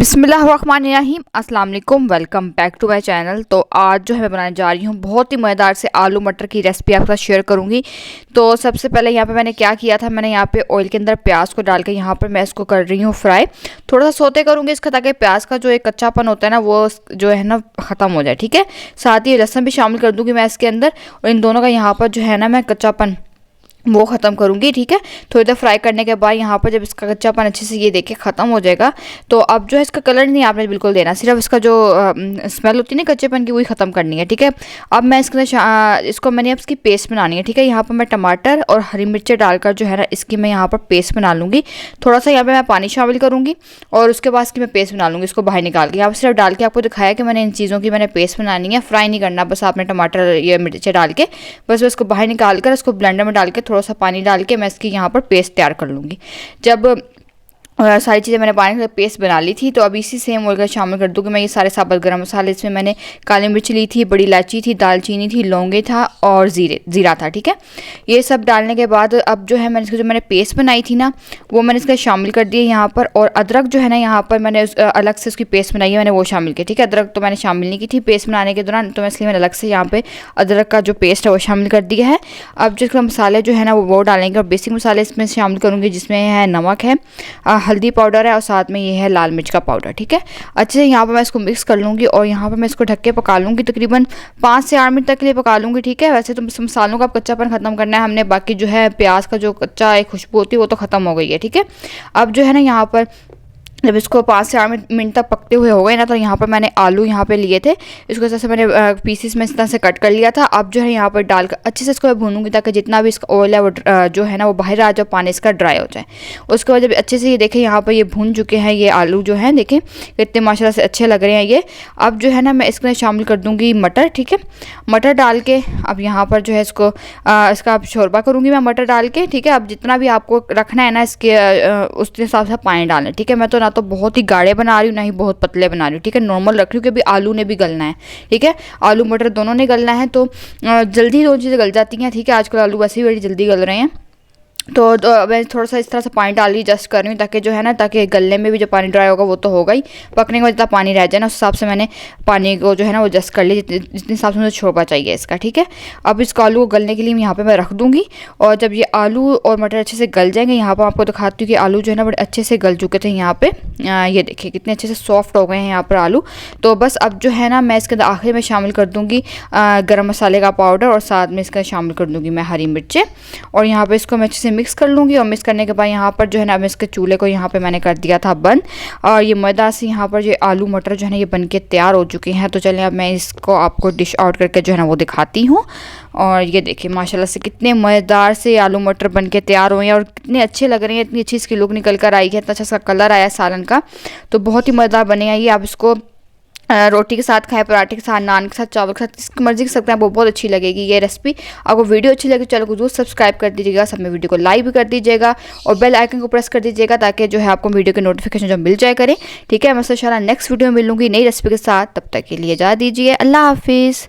बिस्मिल्लाहिर्रहमानिर्रहीम अस्सलाम वालेकुम, welcome back to my channel. तो आज जो है मैं बनाने जा रही हूँ बहुत ही मज़ेदार से आलू मटर की रेसिपी आपके साथ शेयर करूँगी। तो सबसे पहले यहाँ पे मैंने क्या किया था, मैंने यहाँ पे ऑयल के अंदर प्याज को डाल के यहाँ पर मैं इसको कर रही हूँ फ्राई। थोड़ा सा सोते करूँगी इसका, ताकि प्याज का जो एक कच्चापन होता है ना वो जो है ना ख़त्म हो जाए। ठीक है, साथ ही लहसुन भी शामिल कर दूँगी मैं इसके अंदर, और इन दोनों का यहाँ पर जो है ना मैं कच्चापन वो ख़त्म करूँगी। ठीक है, थोड़ी देर फ्राई करने के बाद यहाँ पर जब इसका कच्चापन अच्छे से ये देखिए ख़त्म हो जाएगा, तो अब जो है इसका कलर नहीं आपने बिल्कुल देना, सिर्फ इसका जो स्मेल होती है ना कच्चेपन की वही ख़त्म करनी है। ठीक है, अब मैं इसको मैंने अब इसकी पेस्ट बनानी है। ठीक है, यहाँ पर मैं टमाटर और हरी मिर्चें डालकर जो है ना इसकी मैं यहाँ पर पेस्ट बना लूँगी। थोड़ा सा यहाँ पर मैं पानी शामिल करूँगी और उसके बाद इसकी मैं पेस्ट बना लूँगी, इसको बाहर निकाल के। यहाँ पर सिर्फ डाल के आपको दिखाया कि मैंने इन चीज़ों की मैंने पेस्ट बनानी है, फ्राई नहीं करना, बस आपने टमाटर या मिर्चें डाल के बस इसको बाहर निकाल कर इसको ब्लेंडर में डाल के थोड़ा सा पानी डाल के मैं इसकी यहाँ पर पेस्ट तैयार कर लूँगी। जब सारी चीज़ें मैंने पानी का पेस्ट बना ली थी, तो अब इसी सेम ऑयल का शामिल कर दूँगी मैं ये सारे साबुत गरम मसाले। इसमें मैंने काली मिर्च ली थी, बड़ी इलायची थी, दालचीनी थी, लौंगे था और ज़ीरा था। ठीक है, ये सब डालने के बाद अब जो है मैंने इसकी जो मैंने पेस्ट बनाई थी ना वो मैंने इसका शामिल कर दिया यहाँ पर। और अदरक जो है ना यहाँ पर मैंने अलग से उसकी पेस्ट बनाई है, मैंने वो शामिल की। ठीक है, अदरक तो मैंने शामिल नहीं की थी पेस्ट बनाने के दौरान, तो मैं इसलिए मैंने अलग से यहाँ पे अदरक का जो पेस्ट है वो शामिल कर दिया है। अब जो इसका मसाले जो है ना वो डालेंगे, और बेसिक मसाले इसमें शामिल करूँगी, जिसमें है नमक है, हल्दी पाउडर है और साथ में ये है लाल मिर्च का पाउडर। ठीक है, अच्छे से यहाँ पर मैं इसको मिक्स कर लूँगी और यहाँ पर मैं इसको ढक के पका लूँगी, तकरीबन 5 से 8 मिनट तक के लिए पका लूँगी। ठीक है, वैसे तो मसालों का कच्चापन ख़त्म करना है हमने, बाकी जो है प्याज का जो कच्चा एक खुशबू होती है वो तो ख़त्म हो गई है। ठीक है, अब जो है ना यहाँ पर जब इसको 5 से 8 मिनट तक पकते हुए हो गए ना, तो यहाँ पर मैंने आलू यहाँ पे लिए थे, इसको जैसे मैंने पीसीस में इस तरह से कट कर लिया था। अब जो है यहाँ पर डालकर अच्छे से इसको मैं भूनूंगी, ताकि जितना भी इसका ऑयल है वो जो है ना वो बाहर आ जाए, पानी इसका ड्राई हो जाए। उसके बाद जब अच्छे से ये देखें यहाँ पर ये भून चुके हैं ये आलू जो है, देखें कितने माशाल्लाह से अच्छे लग रहे हैं ये। अब जो है ना मैं इसमें शामिल कर दूँगी मटर। ठीक है, मटर डाल के अब यहाँ पर जो है इसको इसका अब शोरबा करूँगी मैं मटर डाल के। ठीक है, अब जितना भी आपको रखना है ना इसके उस हिसाब से पानी डालना है। ठीक है, मैं तो ना तो बहुत ही गाढ़े बना रही हूँ ना ही बहुत पतले बना रही हूँ। ठीक है, नॉर्मल रख रही हूँ, क्योंकि आलू ने भी गलना है। ठीक है, आलू मटर दोनों ने गलना है, तो जल्दी दोनों चीज़ें गल जाती हैं। ठीक है, आजकल आलू वैसे ही बड़ी जल्दी गल रहे हैं, तो मैं थोड़ा सा इस तरह से पानी डाल ली जस्ट कर रही हूँ, ताकि जो है ना ताकि गलने में भी जो पानी ड्राई होगा वो तो होगा ही, पकने के बाद जितना पानी रह जाए ना उस हिसाब से मैंने पानी को जो है ना वो जस्ट कर ली, जितने हिसाब से मुझे शोरबा चाहिए इसका। ठीक है, अब इस आलू को गलने के लिए यहाँ पे मैं रख दूँगी, और जब ये आलू और मटर अच्छे से गल जाएंगे, यहाँ पर आपको दिखाती हूँ कि आलू जो है ना बड़े अच्छे से गल चुके थे यहाँ पे, ये देखिए कितने अच्छे से सॉफ्ट हो गए हैं यहाँ पर आलू। तो बस अब जो है ना मैं इसके अंदर आखिर में शामिल कर दूँगी गर्म मसाले का पाउडर, और साथ में इसका शामिल कर दूँगी मैं हरी मिर्चें, और यहाँ पर इसको मैं अच्छे से मिक्स कर लूँगी। और मिक्स करने के बाद यहाँ पर जो है ना मैं इसके चूल्हे को यहाँ पे मैंने कर दिया था बंद, और ये मज़ेदार से यहाँ पर जो आलू मटर जो है ना ये बन के तैयार हो चुके हैं। तो चलिए अब मैं इसको आपको डिश आउट करके जो है ना वो दिखाती हूँ। और ये देखिए माशाल्लाह से कितने मज़ेदार से आलू मटर बन के तैयार हुए हैं, और कितने अच्छे लग रहे हैं, इतनी अच्छी इसकी लुक निकल कर आई है, इतना अच्छा सा कलर आया सालन का, तो बहुत ही मज़ेदार बने हैं ये। आप इसको रोटी के साथ खाएं, पराठे के साथ, नान के साथ, चावल के साथ, जिसकी मर्जी कर सकते हैं, वो बहुत अच्छी लगेगी ये रेसिपी। आपको वीडियो अच्छी लगे चैनल को जरूर सब्सक्राइब कर दीजिएगा, सब में वीडियो को लाइक भी कर दीजिएगा, और बेल आइकन को प्रेस कर दीजिएगा, ताकि जो है आपको वीडियो के नोटिफिकेशन जो मिल जाए करें। ठीक है, मैं इंशाल्लाह नेक्स्ट वीडियो में मिलूंगी नई रेसिपी के साथ, तब तक के लिए इजाज़त दीजिए, अल्लाह हाफिज़।